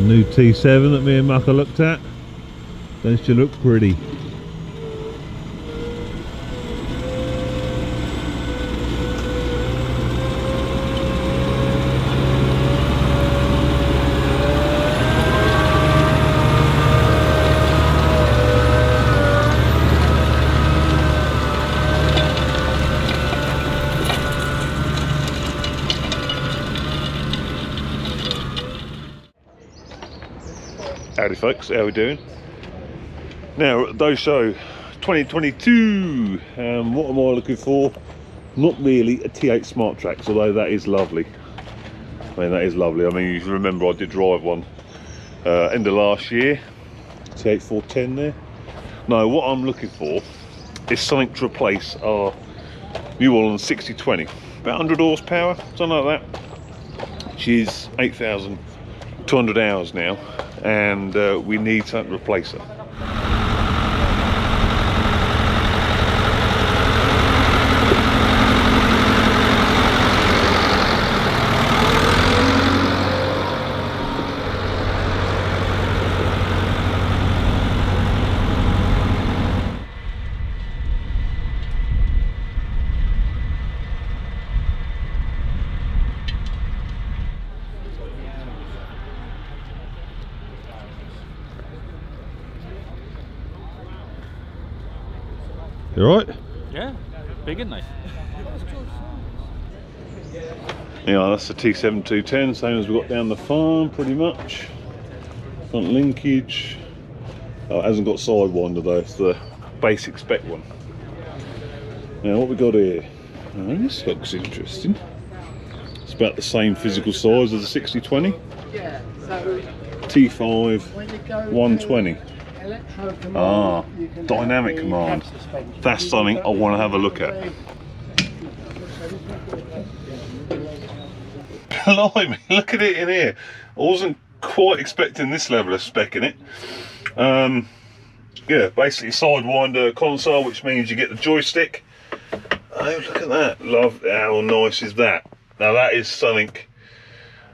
new T7 that me and Mukka looked at. Don't she look pretty? Howdy folks, how we doing? Now at the Doe Show 2022, what am I looking for? Not really a T8 Smart Tracks, although that is lovely. I mean, that is lovely. I mean, you remember I did drive one end of last year, T8 410 there. No, what I'm looking for is something to replace our New Holland 6020, about 100 horsepower, something like that, which is 8,200 hours now. And we need something to replace it. You alright? Yeah, big and nice. Yeah, that's the T7 210, same as we got down the farm, pretty much. Front linkage. Oh, it hasn't got sidewinder though, it's the basic spec one. Now what we got here? Oh, this looks interesting. It's about the same physical size as the 6020. T5 120. Ah, dynamic command. That's something I want to have a look at. Blimey, look at it in here. I wasn't quite expecting this level of spec in it. Yeah, basically sidewinder console, which means you get the joystick. Oh, look at that. Love, how nice is that? Now that is something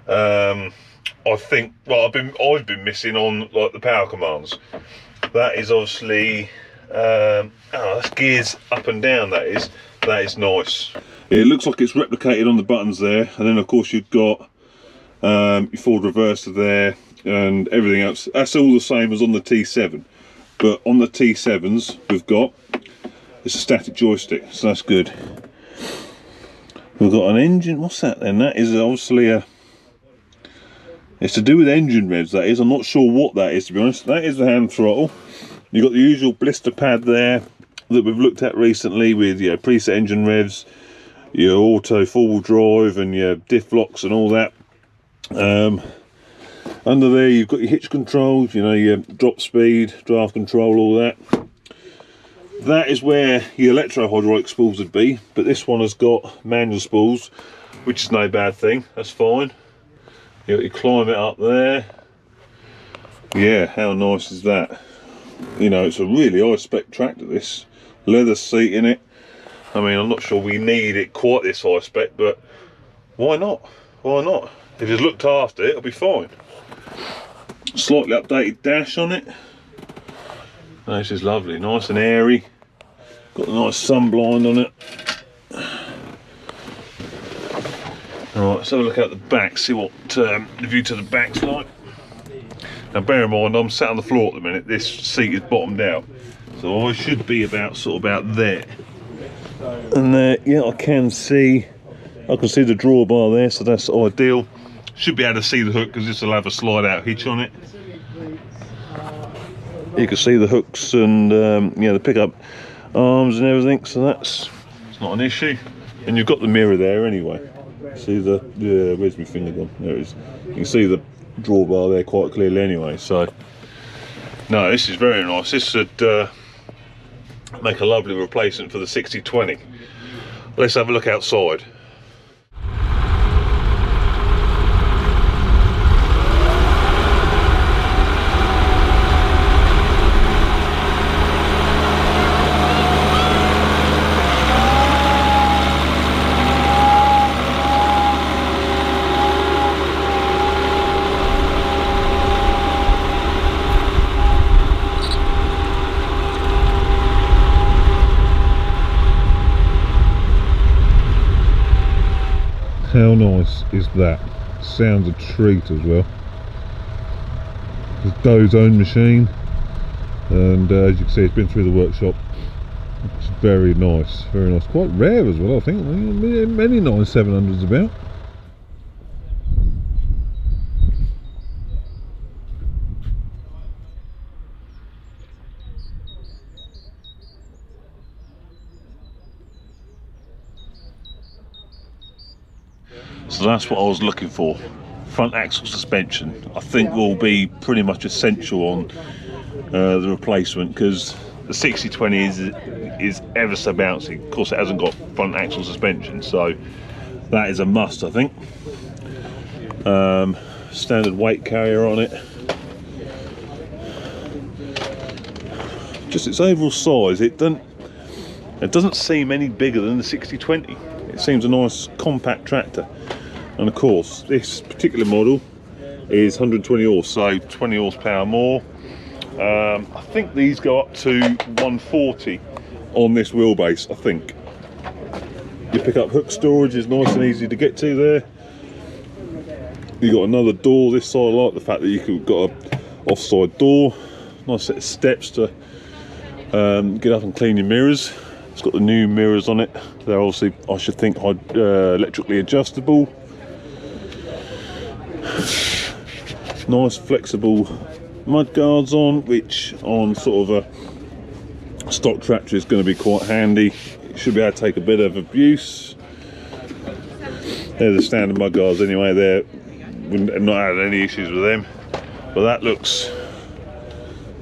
I think, well, I've been missing on like the power commands. That is obviously that's gears up and down. That is nice. It looks like it's replicated on the buttons there, and then of course you've got your forward reverser there and everything else. That's all the same as on the T7, but on the T7s we've got it's a static joystick, so that's good. We've got an engine. What's that then? That is obviously it's to do with engine revs, that is. I'm not sure what that is, to be honest. That is the hand throttle. You've got the usual blister pad there that we've looked at recently with your preset engine revs, your auto four-wheel drive and your diff locks and all that. Under there you've got your hitch controls, you know, your drop speed, draft control, all that. That is where your electro-hydraulic spools would be, but this one has got manual spools, which is no bad thing, that's fine. You climb it up there. Yeah, how nice is that? You know, it's a really high spec tractor, this. Leather seat in it. I mean, I'm not sure we need it quite this high spec, but why not? Why not? If it's looked after, it'll be fine. Slightly updated dash on it. Oh, this is lovely, nice and airy. Got a nice sun blind on it. Alright, let's have a look at the back, see what the view to the back's like. Now bear in mind, I'm sat on the floor at the minute, this seat is bottomed out. So I should be about, sort of about there. And there, yeah, I can see the drawbar there, so that's ideal. Should be able to see the hook, because this will have a slide out hitch on it. You can see the hooks and yeah, the pickup arms and everything, so it's not an issue. And you've got the mirror there anyway. See the, where's my finger gone? There it is. You can see the drawbar there quite clearly anyway, so no, this is very nice. This should make a lovely replacement for the 6020. Let's have a look outside. How nice is that? Sounds a treat as well. It's Doe's own machine, and as you can see, it's been through the workshop. It's very nice, very nice. Quite rare as well, I think. Many 9700s about. So that's what I was looking for. Front axle suspension, I think, will be pretty much essential on the replacement, because the 6020 is ever so bouncy. Of course, it hasn't got front axle suspension, so that is a must, I think. Standard weight carrier on it. Just its overall size, it doesn't seem any bigger than the 6020. It seems a nice compact tractor. And of course, this particular model is 120 horse, so 20 horsepower more. I think these go up to 140 on this wheelbase, I think. You pick up hook storage, is nice and easy to get to there. You got another door this side. I like the fact that you've got a offside door. Nice set of steps to get up and clean your mirrors. It's got the new mirrors on it. They're obviously, I should think, electrically adjustable. Nice flexible mud guards on, which on sort of a stock tractor is going to be quite handy. It should be able to take a bit of abuse. They're the standard mud guards anyway. I've not had any issues with them. But that looks,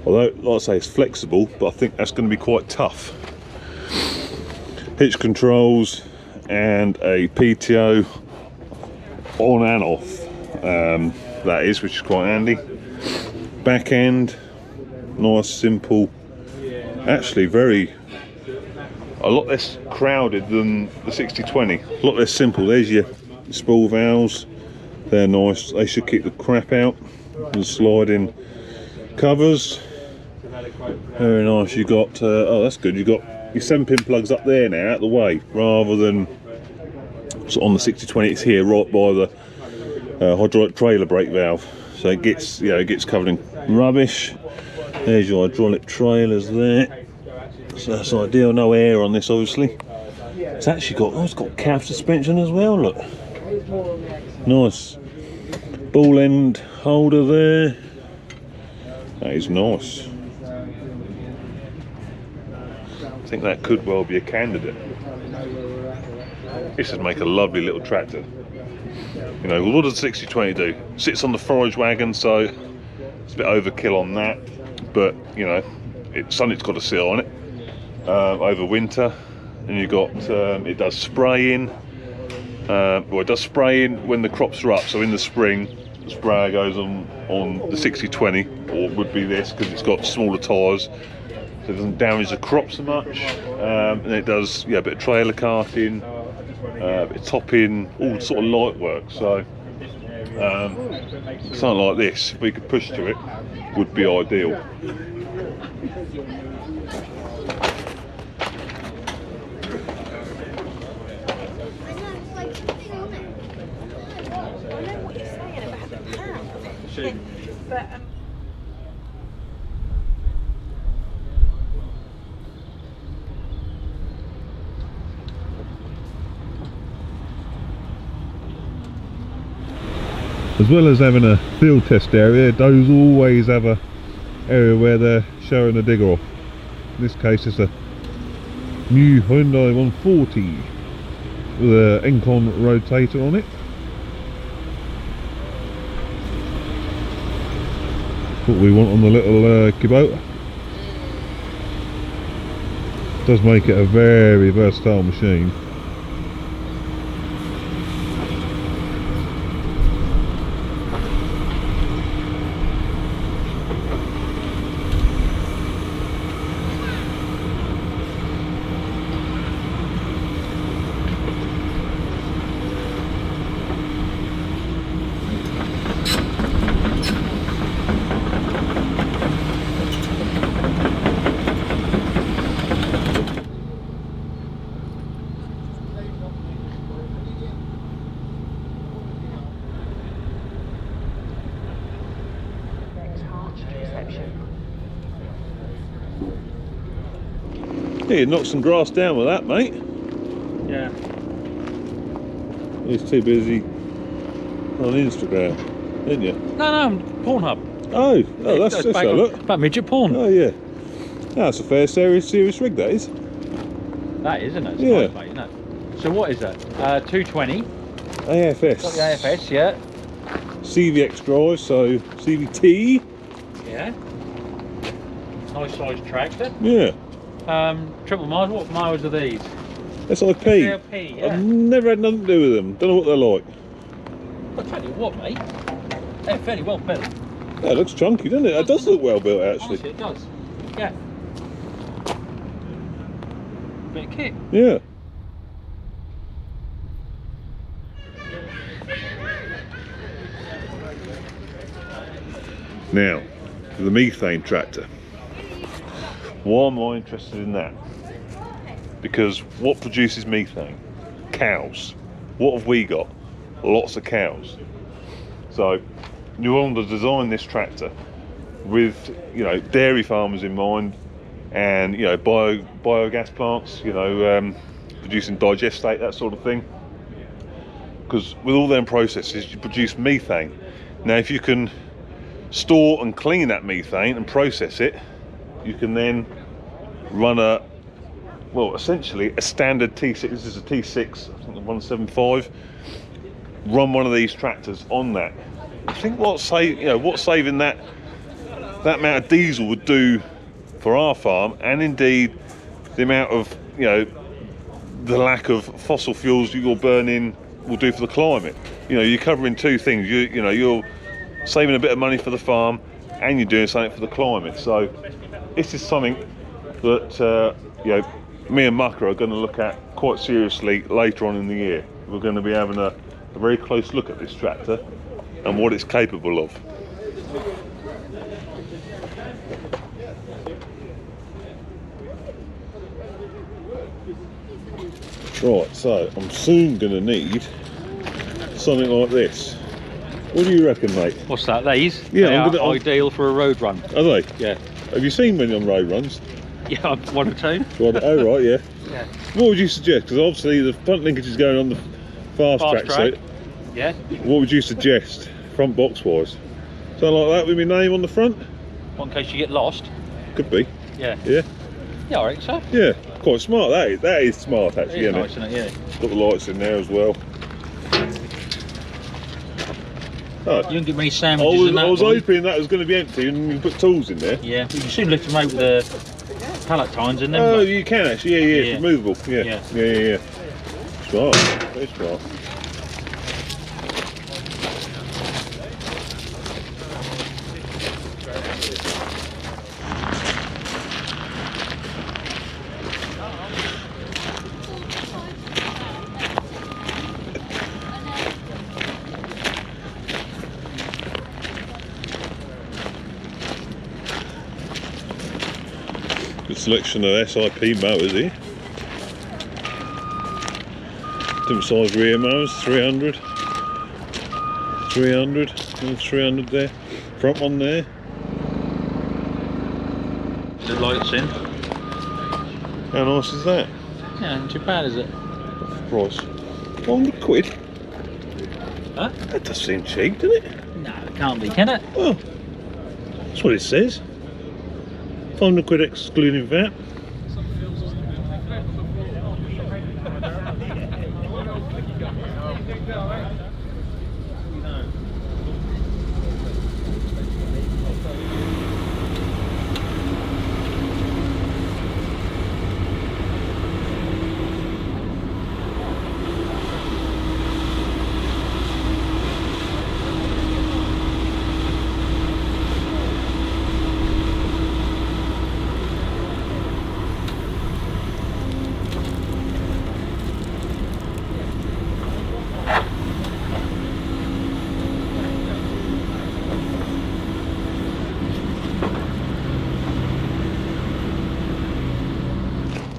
although like I say, it's flexible, but I think that's going to be quite tough. Hitch controls and a PTO on and off. That is, which is quite handy. Back end, nice, simple. Actually, a lot less crowded than the 6020. A lot less simple. There's your spool valves. They're nice. They should keep the crap out. The sliding covers. Very nice. You got. Oh, that's good. You got your 7-pin plugs up there now, out of the way, rather than so on the 6020. It's here, right by the hydraulic trailer brake valve, so it gets covered in rubbish. There's your hydraulic trailers there, so that's ideal. No air on this, obviously. It's actually got cab suspension as well. Look, nice ball end holder there. That is nice. I think that could well be a candidate. This would make a lovely little tractor. You know, what does the 6020 do? Sits on the forage wagon, so it's a bit overkill on that. But you know, something's got to sit on it over winter. And you got it does spraying. Well, it does spraying when the crops are up. So in the spring, the sprayer goes on the 6020, or would be this, because it's got smaller tyres, so it doesn't damage the crops so much. And it does a bit of trailer carting. A bit of topping, all sort of light work. So something like this, if we could push to it, would be ideal. As well as having a field test area, those always have a area where they're showing a digger off. In this case, it's a new Hyundai 140 with an Encon rotator on it. What we want on the little Kubota. Does make it a very versatile machine. Yeah, you knocked some grass down with that, mate. Yeah. He's too busy on Instagram, didn't you? No, Pornhub. Oh, that's back a on- look. About midget porn. Oh yeah. That's a fair serious rig, that is. That is, isn't it? It's Yeah. nice, mate, isn't it? So what is that? 220. AFS. Got the AFS, yeah. CVX drive, so CVT. Yeah. Nice sized tractor. Yeah. Triple miles. What miles are these? SIP. SIP, yeah. I've never had nothing to do with them. Don't know what they're like. I'll tell you what, mate. They're fairly well built. That looks chunky, doesn't it? It does look well built, actually. Honestly, it does. Yeah. Bit of kit. Yeah. Now, the methane tractor. Why am I interested in that? Because what produces methane? Cows. What have we got? Lots of cows. So, New Holland has designed this tractor with, you know, dairy farmers in mind, and, you know, biogas plants, you know, producing digestate, that sort of thing. Because with all them processes, you produce methane. Now, if you can store and clean that methane and process it, you can then run essentially a standard T6. This is a T6, I think 175. Run one of these tractors on that. I think what saving that amount of diesel would do for our farm, and indeed the amount of, you know, the lack of fossil fuels you're burning will do for the climate. You know, you're covering two things. You know, you're saving a bit of money for the farm, and you're doing something for the climate. So this is something that you know, me and Mukka are going to look at quite seriously later on in the year. We're going to be having a very close look at this tractor and what it's capable of. Right, so I'm soon going to need something like this. What do you reckon, mate? What's that? These? Yeah, they I'm are ideal for a road run. Are they? Yeah. Have you seen many on road runs? Yeah, one or two. Oh, right, yeah. Yeah. What would you suggest? Because obviously the front linkage is going on the fast track. So Yeah. what would you suggest, front box wise? Something like that with my name on the front? Well, in case you get lost. Could be. Yeah. Yeah. Yeah, I reckon so. Yeah. Quite smart. That is smart, actually, It is isn't nice, it? isn't it? Got the lights in there as well. Oh. Yeah. You don't get many sandwiches in that. I was boy. hoping that was going to be empty and you put tools in there. Yeah. You can soon lift them out with the pallet tines in them. Oh, but- you can actually. Yeah, Yeah. it's removable. Yeah. Yeah. Smart. Very smart. Good selection of SIP motors here. Different size rear motors, 300 and 300 there. Front one there. The lights in. How nice is that? Yeah, not too bad, is it? Price. 100 quid? Huh? That does seem cheap, doesn't it? No, it can't be, can it? Oh, that's what it says. 500 quid excluding VAT.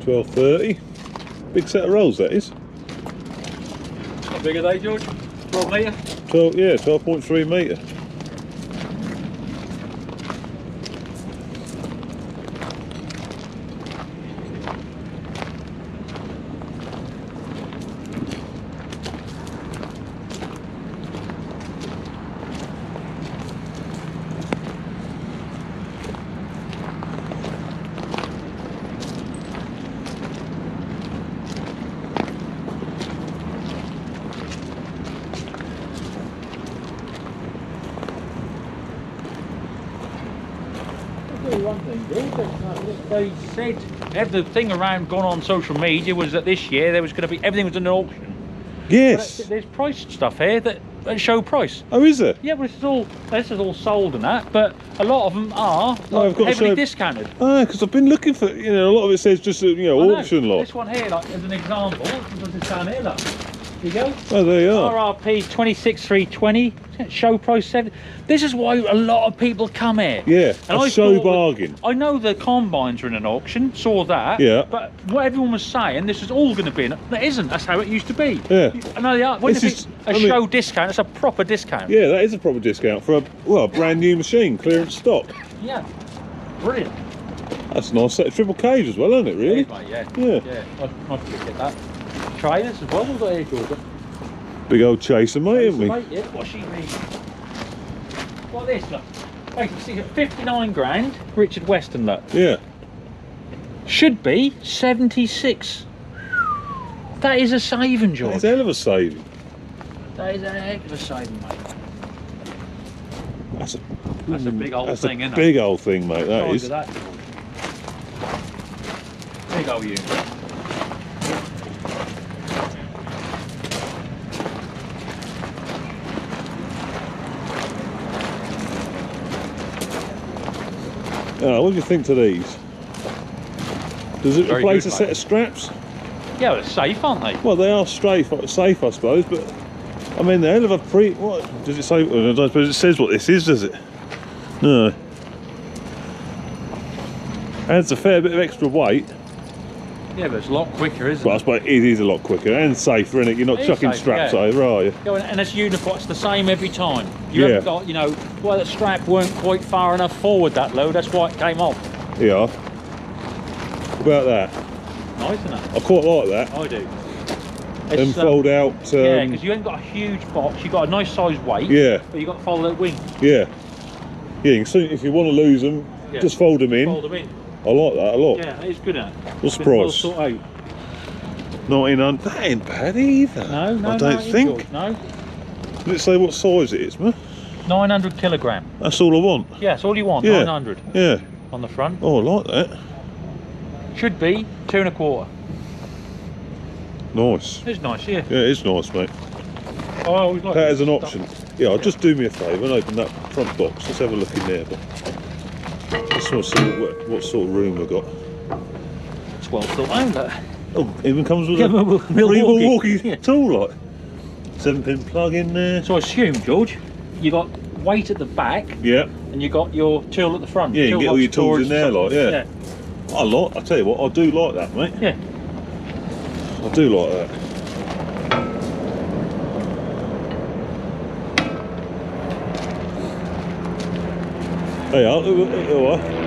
$12.30. Big set of rolls, that is. How big are they, George? 12 metre? 12.3 metre. They said everything around gone on social media was that this year there was going to be everything was an auction. Yes. But there's price stuff here that show price. Oh, is there? Yeah, but this is all sold and that, but a lot of them are Oh, I've got to heavily show- discounted. Ah, because I've been looking for, you know, a lot of it says just, you know, I know. auction lot. This one here, like as an example, does this down here, look. There you go. Oh, there you are. RRP 26,320. Show price 7. This is why a lot of people come here. Yeah, And a I show thought bargain. I know the combines are in an auction, saw that. Yeah. But what everyone was saying, this is all going to be in. That isn't. That's how it used to be. Yeah. I know they are. When This it's is- a I mean- show discount, it's a proper discount. Yeah, that is a proper discount for a brand new machine, clearance stock. Yeah. Brilliant. That's a nice set of triple cage as well, isn't it, really? Mate, yeah. Yeah. Yeah. Nice to get that. Trailers as well. We've got here, Georgia. Big old chaser, mate, haven't we? Mate, yeah. What's she mean? What this, look? Basically, 59 grand. Richard Weston, look. Yeah. Should be 76. That is a saving, George. That's a hell of a saving. That is a heck of a saving, mate. That's That's a big old that's thing, a isn't big old thing, mate, it? that Look is. at that, George. Big old unit. What do you think to these? Does it Very replace good, a set mate. of straps? Yeah, well, it's safe, aren't they? Well, they are safe, I suppose, but I mean, they're hell of a what does it say? I don't suppose it says what this is, does it? No. Adds a fair bit of extra weight, Yeah, but it's a lot quicker, isn't but I it? suppose it is a lot quicker and safer, isn't it? You're not It is chucking safer, straps yeah. over, are you? Yeah, and it's uniform, it's the same every time. You Yeah. haven't got, you know, well, the strap weren't quite far enough forward that low, that's why it came off. Yeah. What about that? Nice, isn't it? I quite like that. I do. And It's, fold out. yeah, because you ain't got a huge box, you've got a nice size weight, Yeah, but you've got to fold that wing. yeah. Yeah, you can see if you want to lose them, Yeah. just fold them in. Fold them in. I like that a lot. Yeah, it's good at. What's the Been well price? thought out. 1900. That ain't bad either. No, no, I no, don't it ain't, think. George, no. Did it say what size it is, man? 900 kilogram. That's all I want. Yeah, that's all you want, Yeah. 900 Yeah. on the front. Oh, I like that. Should be 2 1/4. Nice. It's nice, yeah. Yeah, it is nice, mate. I always like That as an stuff. option. Yeah, I'll just do me a favour and open that front box. Let's have a look in there. Let's sort of see what sort of room we've got. It's well thought out, look. Oh, even comes with Yeah, a Milwaukee. Milwaukee Yeah. tool, like. 7-pin plug in there. So I assume, George, you got weight at the back Yeah. and you got your tool at the front. Yeah, you can get all your tools in there, like, yeah. Yeah. I tell you what, I do like that, mate. Yeah. I do like that. There you are, look, you are.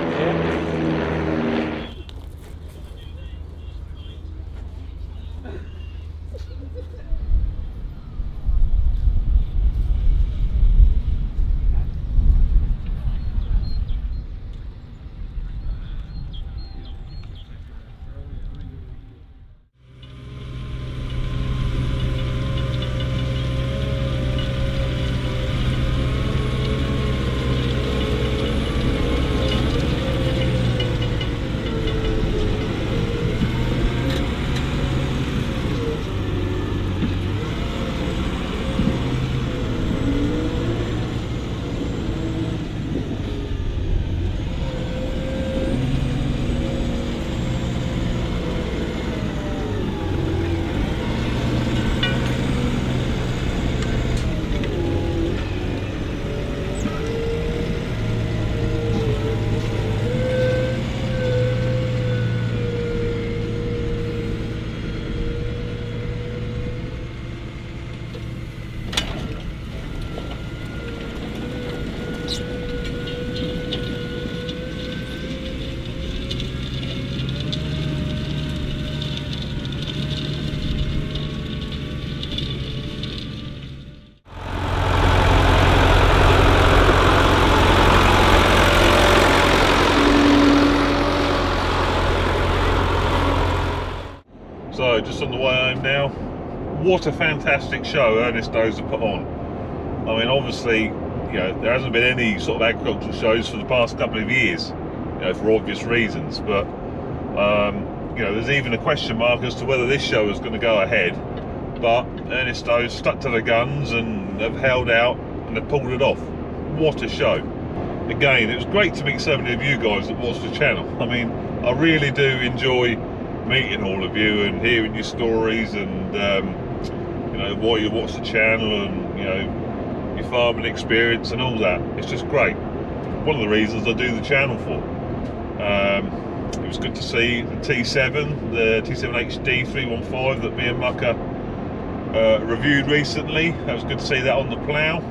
So, just on the way home now. What a fantastic show Ernest knows to put on. I mean, obviously, you know, there hasn't been any sort of agricultural shows for the past couple of years. you know, for obvious reasons. But you know, there's even a question mark as to whether this show is going to go ahead. But Ernesto's stuck to the guns and have held out and have pulled it off. What a show! Again, it was great to meet so many of you guys that watch the channel. I mean, I really do enjoy meeting all of you and hearing your stories, and you know, why you watch the channel, and you know, your farming experience and all that. It's just great. One of the reasons I do the channel for. It was good to see the T7, the T7 HD 315 that me and Mukka reviewed recently. That was good to see that on the plough,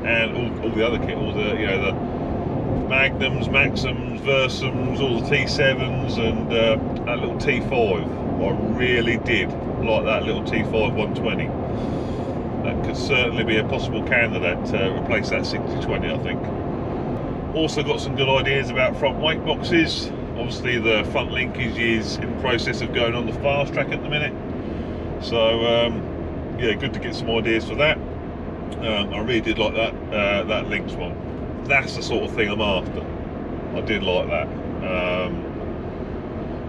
and all the other kit, all the, you know, the Magnums, Maxims, Versums, all the T7s, and that little T5. I really did like that little T5 120. That could certainly be a possible candidate to replace that 6020, I think. Also got some good ideas about front weight boxes. Obviously the front linkage is in the process of going on the fast track at the minute. So yeah, good to get some ideas for that. I really did like that links one. That's the sort of thing I'm after. I did like that.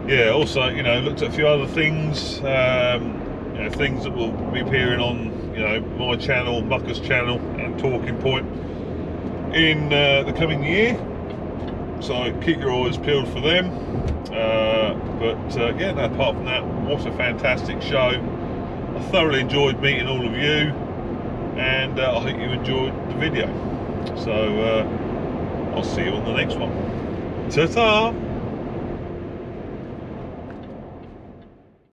Yeah, also, you know, looked at a few other things, you know, things that will be appearing on, you know, my channel, Mukka's channel, and Talking Point in the coming year. So keep your eyes peeled for them. Yeah, no, apart from that, what a fantastic show. I thoroughly enjoyed meeting all of you, and I hope you enjoyed the video. So I'll see you on the next one. Ta-ta!